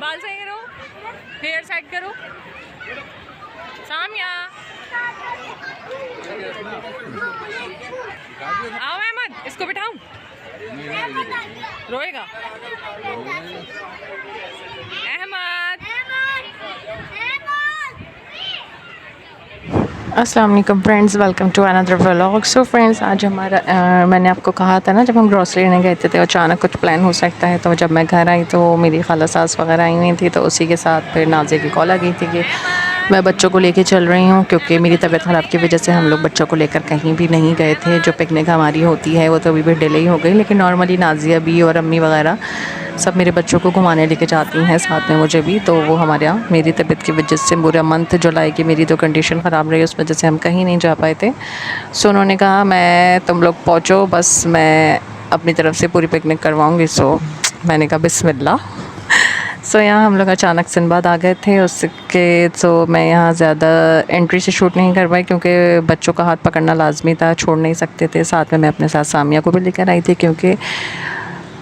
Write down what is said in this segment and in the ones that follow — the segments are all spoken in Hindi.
बाल सही करो, हेयर सेट करो। सामिया आओ अहमद, इसको बिठाऊं? रोएगा अहमद। अस्सलाम वालेकुम friends, welcome to another vlog. So friends, आज हमारा मैंने आपको कहा था ना जब हम ग्रॉसरी लेने गए थे अचानक कुछ प्लान हो सकता है। तो जब मैं घर आई तो मेरी खाला सास वगैरह आई हुई थी, तो उसी के साथ फिर नाज़िया की कॉल आ गई थी कि मैं बच्चों को लेके चल रही हूँ, क्योंकि मेरी तबीयत ख़राब की वजह से हम लोग बच्चों को लेकर कहीं भी नहीं गए थे। जो पिकनिक हमारी होती है वो तो अभी भी डिले ही हो गई, लेकिन नॉर्मली नाज़िया भी और अम्मी वगैरह सब मेरे बच्चों को घुमाने लेके जाती हैं, साथ में मुझे भी। तो वो हमारे यहाँ मेरी तबीयत की वजह से पूरा मंथ जुलाई की मेरी तो कंडीशन ख़राब रही, उस वजह से हम कहीं नहीं जा पाए थे। सो उन्होंने कहा मैं तुम लोग पहुँचो, बस मैं अपनी तरफ से पूरी पिकनिक करवाऊँगी। सो मैंने कहा बिस्मिल्लाह। सो यहाँ हम लोग अचानक सिंबाद आ गए थे उसके। सो मैं यहाँ ज़्यादा एंट्री से शूट नहीं कर पाई, क्योंकि बच्चों का हाथ पकड़ना लाजमी था, छोड़ नहीं सकते थे। साथ में मैं अपने साथ सामिया को भी लेकर आई थी, क्योंकि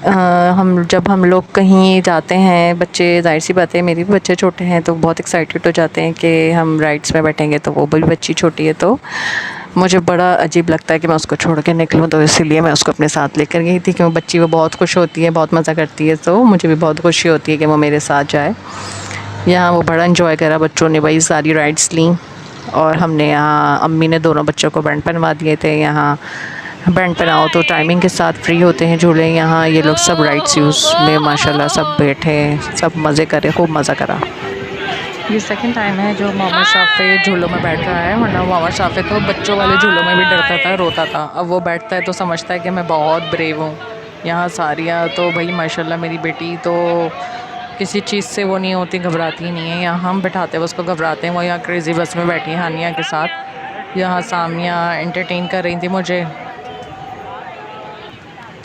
हम लोग कहीं जाते हैं, बच्चे ज़ाहिर सी बात है मेरे भी बच्चे छोटे हैं तो बहुत एक्साइटेड हो जाते हैं कि हम राइड्स में बैठेंगे। तो वो भी बच्ची छोटी है तो मुझे बड़ा अजीब लगता है कि मैं उसको छोड़ के निकलूँ, तो इसीलिए मैं उसको अपने साथ लेकर गई थी। क्योंकि बच्ची वो बहुत खुश होती है, बहुत मज़ा करती है, तो मुझे भी बहुत खुशी होती है कि वो मेरे साथ जाए। यहाँ वो बड़ा इन्जॉय करा बच्चों ने, भाई सारी राइड्स ली। और हमने यहाँ अम्मी ने दोनों बच्चों को बैंड पहनवा दिए थे। यहाँ बैंड पहनाओ तो टाइमिंग के साथ फ्री होते हैं झूले। यहाँ ये लोग सब राइड्स यूज़ में माशाल्लाह सब बैठे, सब मज़े करे, खूब मज़ा करा। ये सेकंड टाइम है जो मोहम्मद शाफे झूलों में बैठ रहा है, वरना मोहम्मद शाफे तो बच्चों वाले झूलों में भी डरता था, रोता था। अब वो बैठता है तो समझता है कि मैं बहुत ब्रेव हूँ। यहाँ सारिया तो भाई माशाल्लाह मेरी बेटी तो किसी चीज़ से वो नहीं होती, घबराती नहीं है। यहाँ हम बैठाते हैं उसको घबराते हैं। वो यहाँ क्रेज़ी बस में बैठी है हानिया के साथ। यहाँ सामिया एंटरटेन कर रही थी मुझे।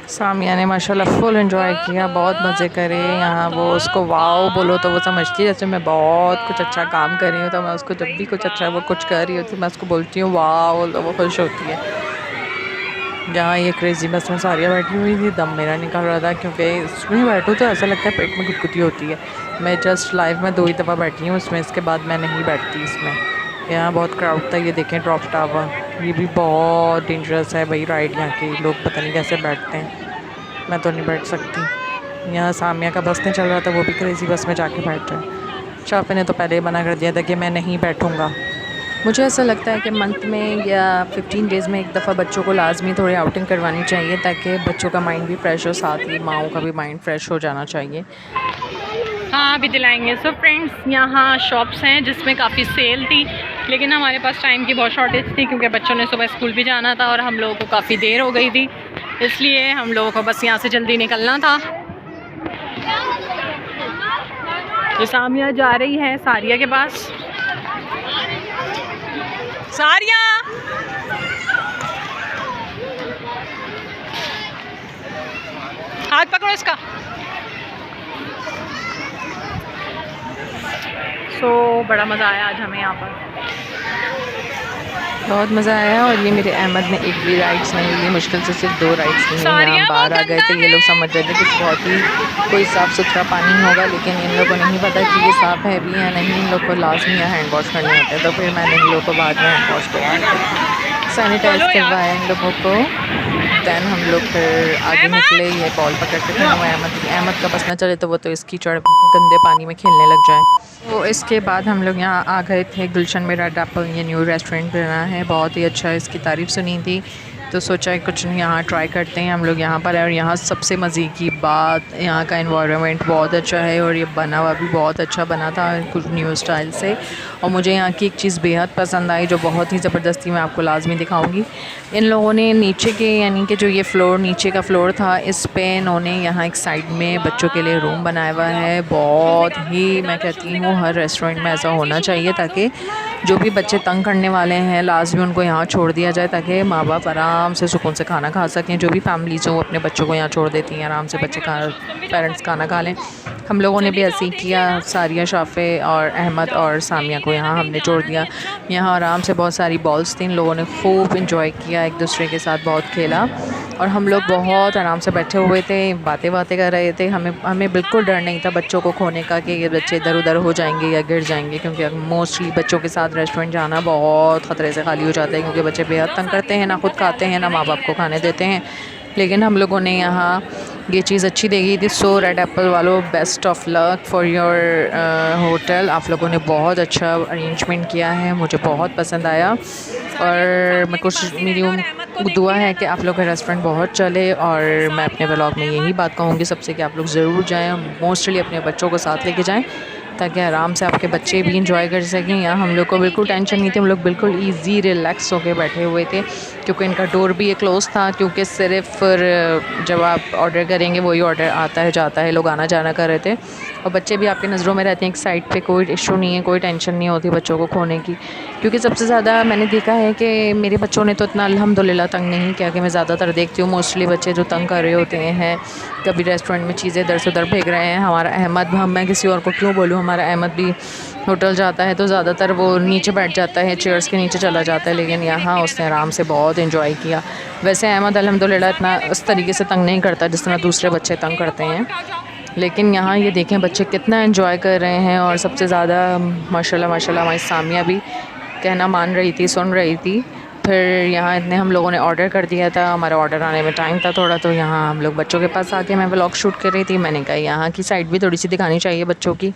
सामिया ने माशाल्लाह फुल एंजॉय किया, बहुत मज़े करे। यहाँ वो उसको वाओ बोलो तो वो समझती है जैसे मैं बहुत कुछ अच्छा काम कर रही हूँ। तो मैं उसको जब भी कुछ अच्छा वो कुछ कर रही होती मैं उसको बोलती हूँ वाओ, तो वो खुश होती है। जहाँ ये क्रेज़ी बस में सारिया बैठी हुई थी, दम मेरा निकल रहा था, क्योंकि इसमें बैठूँ तो ऐसा लगता है पेट में गुदगुदी होती है। मैं जस्ट लाइफ में 2 ही दफ़ा बैठी हूँ उसमें, इसके बाद मैं नहीं बैठती इसमें। यहाँ बहुत क्राउड था। ये देखें ड्रॉप टावर, ये भी बहुत डेंजरस है भाई राइड। यहाँ के लोग पता नहीं कैसे बैठते हैं, मैं तो नहीं बैठ सकती। यहाँ सामिया का बस नहीं चल रहा था, वो भी क्रेज़ी बस में जाके बैठ रहे। शाफे ने तो पहले ही मना कर दिया था कि मैं नहीं बैठूँगा। मुझे ऐसा लगता है कि मंथ में या 15 डेज़ में एक दफ़ा बच्चों को लाजमी थोड़ी आउटिंग करवानी चाहिए, ताकि बच्चों का माइंड भी फ्रेश हो, साथ ही माँओं का भी माइंड फ्रेश हो जाना चाहिए। हाँ अभी दिलाएंगे। सो फ्रेंड्स, यहाँ शॉप्स हैं जिसमें काफ़ी सेल थी, लेकिन हमारे पास टाइम की बहुत शॉर्टेज थी, क्योंकि बच्चों ने सुबह स्कूल भी जाना था और हम लोगों को काफ़ी देर हो गई थी, इसलिए हम लोगों को बस यहाँ से जल्दी निकलना था। तो सामिया जा रही है सारिया के पास। सारिया हाथ पकड़ो इसका। सो बड़ा मज़ा आया आज हमें यहाँ पर, बहुत मज़ा आया। और ये मेरे अहमद ने एक भी राइड्स नहीं ली, मुश्किल से सिर्फ 2 राइड्स ली। यहाँ बाहर आ गए थे, ये लोग समझ रहे थे कि बहुत ही कोई साफ़ सुथरा पानी होगा, लेकिन इन लोगों को नहीं पता कि ये साफ़ है भी या नहीं। इन लोग को लाजमी यहाँ हैंड वॉश करने होते हैं, तो फिर मैंने इन लोगों को बाद में हैंड वॉश करवाया, सैनिटाइज करवाया इन लोगों को। दैन हम लोग फिर आगे निकले। ये बॉल पकड़ते थे। अहमद का बस ना चले तो वो तो इस कीचड़ गंदे पानी में खेलने लग जाए। तो इसके बाद हम लोग यहाँ आ गए थे गुलशन में। रेड एप्पल ये न्यू रेस्टोरेंट बना है, बहुत ही अच्छा है, इसकी तारीफ़ सुनी थी तो सोचा कुछ नहीं यहाँ ट्राई करते हैं। हम लोग यहाँ पर है, और यहाँ सबसे मज़े की बात यहाँ का एनवायरनमेंट बहुत अच्छा है, और ये बना हुआ भी बहुत अच्छा बना था कुछ न्यू स्टाइल से। और मुझे यहाँ की एक चीज़ बेहद पसंद आई, जो बहुत ही ज़बरदस्ती मैं आपको लाजमी दिखाऊंगी। इन लोगों ने नीचे के यानी कि जो ये फ्लोर नीचे का फ्लोर था, इस पे इन्होंने यहाँ एक साइड में बच्चों के लिए रूम बनाया हुआ है। बहुत ही मैं कहती हूँ हर रेस्टोरेंट में ऐसा होना चाहिए, ताकि जो भी बच्चे तंग करने वाले हैं लाजमी उनको यहाँ छोड़ दिया जाए, ताकि माँ बाप आराम से सुकून से खाना खा सकें। जो भी फैमिलीज़ हो वो अपने बच्चों को यहाँ छोड़ देती हैं, आराम से पेरेंट्स खाना खा लें। हम लोगों ने भी ऐसे ही किया, सारिया, शाफे और अहमद और सामिया को यहाँ हमने छोड़ दिया। यहाँ आराम से बहुत सारी बॉल्स थी, इन लोगों ने खूब इंजॉय किया, एक दूसरे के साथ बहुत खेला। और हम लोग बहुत आराम से बैठे हुए थे, बातें कर रहे थे। हमें बिल्कुल डर नहीं था बच्चों को खोने का कि ये बच्चे इधर उधर हो जाएंगे या गिर जाएंगे, क्योंकि मोस्टली बच्चों के साथ रेस्टोरेंट जाना बहुत ख़तरे से खाली हो जाता है, क्योंकि बच्चे बेहद तंग करते हैं, ना खुद खाते हैं ना माँ बाप को खाने देते हैं। लेकिन हम लोगों ने यहाँ ये चीज़ अच्छी देखी थी। सो रेड एप्पल वालों, best of luck for your hotel. आप लोगों ने बहुत अच्छा अरेंजमेंट किया है, मुझे बहुत पसंद आया। और मेरी दुआ है कि आप लोग का रेस्टोरेंट बहुत चले। और मैं अपने व्लॉग में यही बात कहूँगी सबसे कि आप लोग ज़रूर जाएँ, मोस्टली अपने बच्चों को साथ लेके जाएँ, ताकि आराम से आपके बच्चे भी इंजॉय कर सकें। यहाँ हम लोग को बिल्कुल टेंशन नहीं थी, हम लोग बिल्कुल इजी रिलैक्स होकर बैठे हुए थे, क्योंकि इनका डोर भी ये क्लोज़ था, क्योंकि सिर्फ जब आप ऑर्डर करेंगे वही ऑर्डर आता है जाता है, लोग आना जाना कर रहे थे। और बच्चे भी आपकी नज़रों में रहते हैं, एक साइड पे कोई इशू नहीं है, कोई टेंशन नहीं होती बच्चों को खोने की। क्योंकि सबसे ज़्यादा मैंने देखा है कि मेरे बच्चों ने तो इतना अल्हम्दुलिल्लाह तंग नहीं किया, कि मैं ज़्यादातर देखती हूँ मोस्टली बच्चे जो तंग कर रहे होते हैं, कभी रेस्टोरेंट में चीज़ें इधर से उधर फेंक रहे हैं। हमारा अहमद, मैं किसी और को क्यों बोलूँ, हमारा अहमद भी होटल जाता है तो ज़्यादातर वो नीचे बैठ जाता है, चेयर्स के नीचे चला जाता है, लेकिन यहाँ उसने आराम से बहुत एंजॉय किया। वैसे अहमद अल्हम्दुलिल्लाह इतना उस तरीके से तंग नहीं करता जिस तरह दूसरे बच्चे तंग करते हैं, लेकिन यहाँ ये देखें बच्चे कितना एंजॉय कर रहे हैं। और सबसे ज़्यादा माशाल्लाह हमारी सामिया भी कहना मान रही थी, सुन रही थी। फिर यहाँ इतने हम लोगों ने ऑर्डर कर दिया था, हमारा ऑर्डर आने में टाइम था थोड़ा, तो यहाँ हम लोग बच्चों के पास आके मैं व्लॉग शूट कर रही थी। मैंने कहा यहाँ की साइड भी थोड़ी सी दिखानी चाहिए बच्चों की।